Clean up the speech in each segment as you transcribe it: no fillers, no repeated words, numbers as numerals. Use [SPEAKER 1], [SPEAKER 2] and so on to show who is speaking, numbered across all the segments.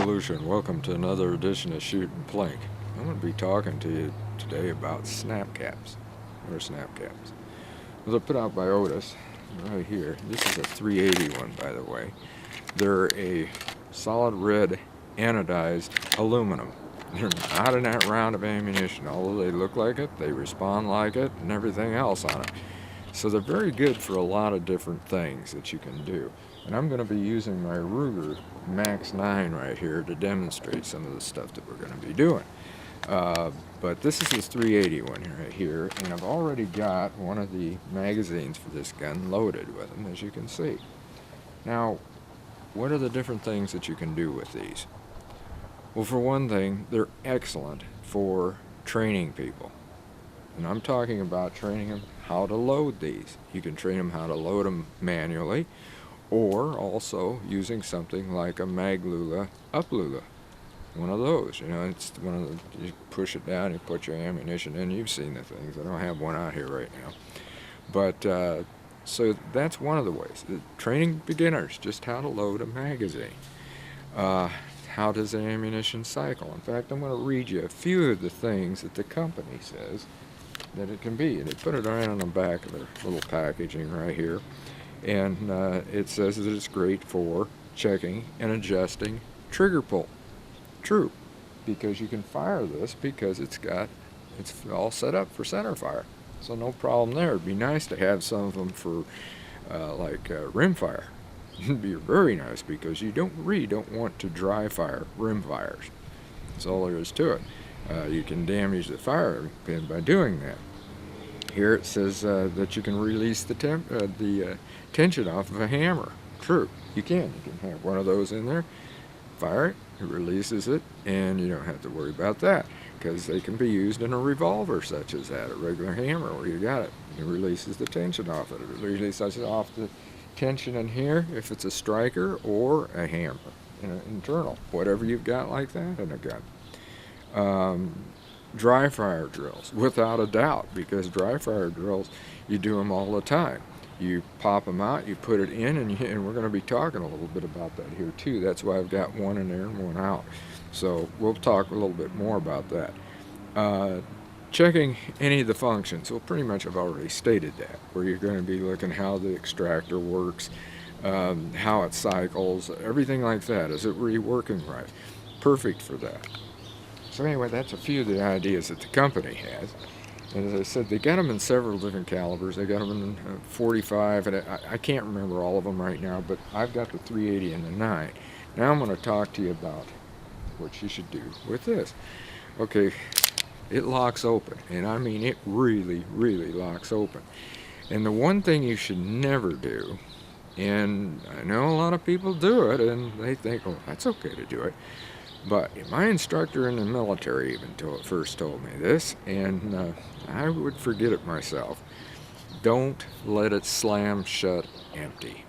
[SPEAKER 1] Revolution. Welcome to another edition of Shooting Plink. I'm going to be talking to you today about snap caps. What are snap caps? They're put out by Otis right here. This is a 380 one, by the way. They're a solid red anodized aluminum. They're not in that round of ammunition. Although they look like it, they respond like it, and everything else on it. So they're very good for a lot of different things that you can do. And I'm going to be using my Ruger Max9 right here to demonstrate some of the stuff that we're going to be doing. But this is this 380 one right here, and I've already got one of the magazines for this gun loaded with them, as you can see. Now, what are the different things that you can do with these? Well, for one thing, they're excellent for training people. And I'm talking about training them how to load these. You can train them how to load them manually, or also using something like a Maglula Uplula. One of those, you know, it's one of the, you push it down, you put your ammunition in. You've seen the things. I don't have one out here right now. But, so that's one of the ways. Training beginners just how to load a magazine. How does the ammunition cycle? In fact, I'm going to read you a few of the things that the company says that it can be. And they put it right on the back of their little packaging right here. And it says that it's great for checking and adjusting trigger pull. True, because you can fire this because it's all set up for center fire. So no problem there. It'd be nice to have some of them for rim fire. It'd be very nice because you really don't want to dry fire rim fires. That's all there is to it. You can damage the firing pin by doing that. Here it says that you can release the tension off of a hammer. True, you can. You can have one of those in there, fire it, it releases it, and you don't have to worry about that because they can be used in a revolver such as that, a regular hammer where you got it. It releases the tension off it. It releases off the tension in here if it's a striker or a hammer, internal, whatever you've got like that in a gun. Dry fire drills, without a doubt, because dry fire drills, you do them all the time. You pop them out, you put it in, and we're going to be talking a little bit about that here too. That's why I've got one in there and one out. So we'll talk a little bit more about that. Checking any of the functions, well, pretty much I've already stated that, where you're going to be looking how the extractor works, how it cycles, everything like that. Is it really working right? Perfect for that. So anyway, that's a few of the ideas that the company has. And as I said, they got them in several different calibers. They got them in 45, and I can't remember all of them right now, but I've got the 380 and the 9. Now I'm going to talk to you about what you should do with this. Okay, it locks open, and I mean it really, really locks open. And the one thing you should never do, and I know a lot of people do it, and they think, oh, that's okay to do it. But my instructor in the military even first told me this, and I would forget it myself. Don't let it slam shut empty.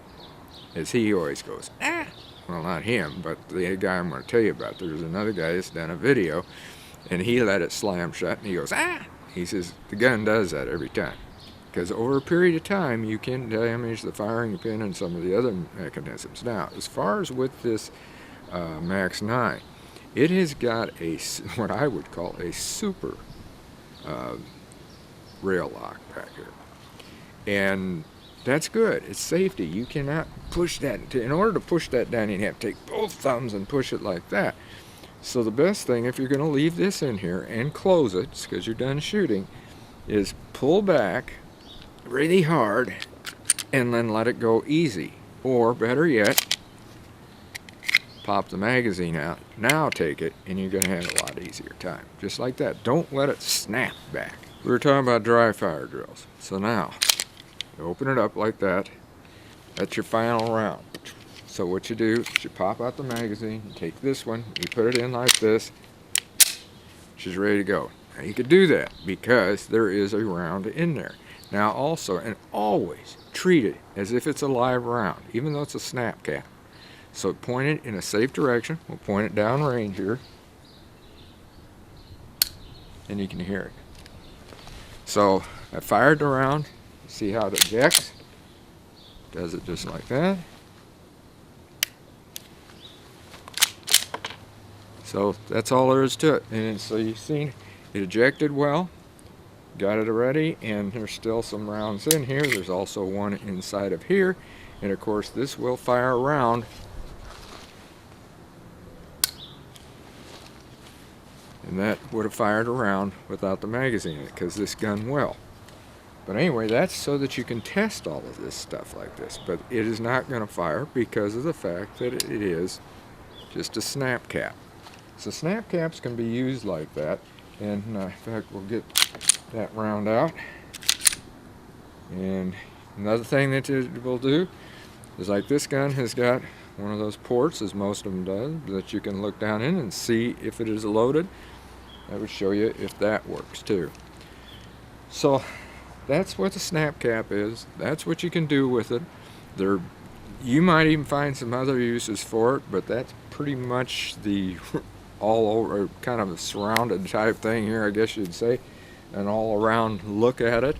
[SPEAKER 1] As he always goes, ah! Well, not him, but the guy I'm going to tell you about. There's another guy that's done a video, and he let it slam shut, and he goes, ah! He says, the gun does that every time. Because over a period of time, you can damage the firing pin and some of the other mechanisms. Now, as far as with this Max9, it has got what I would call a super rail lock back here. And that's good. It's safety. You cannot push that. In order to push that down, you have to take both thumbs and push it like that. So the best thing, if you're going to leave this in here and close it, because you're done shooting, is pull back really hard and then let it go easy. Or better yet, pop the magazine out, now take it, and you're going to have a lot easier time. Just like that. Don't let it snap back. We were talking about dry fire drills. So now, you open it up like that. That's your final round. So what you do is you pop out the magazine, you take this one, you put it in like this, she's ready to go. Now you could do that because there is a round in there. Now also, and always treat it as if it's a live round, even though it's a snap cap. So point it in a safe direction. We'll point it down range here. And you can hear it. So I fired the round. See how it ejects? Does it just like that. So that's all there is to it. And so you've seen it ejected well, got it already, and there's still some rounds in here. There's also one inside of here, and of course this will fire a round. And that would have fired a round without the magazine in it, because this gun will. But anyway, that's so that you can test all of this stuff like this. But it is not going to fire because of the fact that it is just a snap cap. So snap caps can be used like that. And in fact, we'll get that round out. And another thing that it will do is, like, this gun has got one of those ports, as most of them do, that you can look down in and see if it is loaded. That would show you if that works too. So that's what the snap cap is. That's what you can do with it. You might even find some other uses for it, but that's pretty much the all over kind of a surrounded type thing here, I guess you'd say, an all around look at it.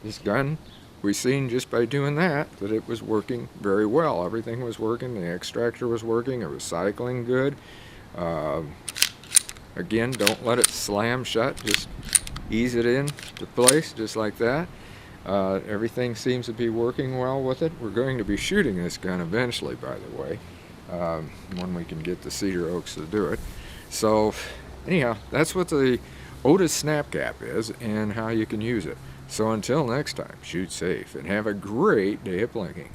[SPEAKER 1] This gun, we've seen just by doing that it was working very well. Everything was working. The extractor was working. It was cycling good. Again, don't let it slam shut. Just ease it in to place just like that. Everything seems to be working well with it. We're going to be shooting this gun eventually, by the way, when we can get the cedar oaks to do it. So anyhow, that's what the Otis Snap Cap is and how you can use it. So until next time, shoot safe and have a great day of plinking.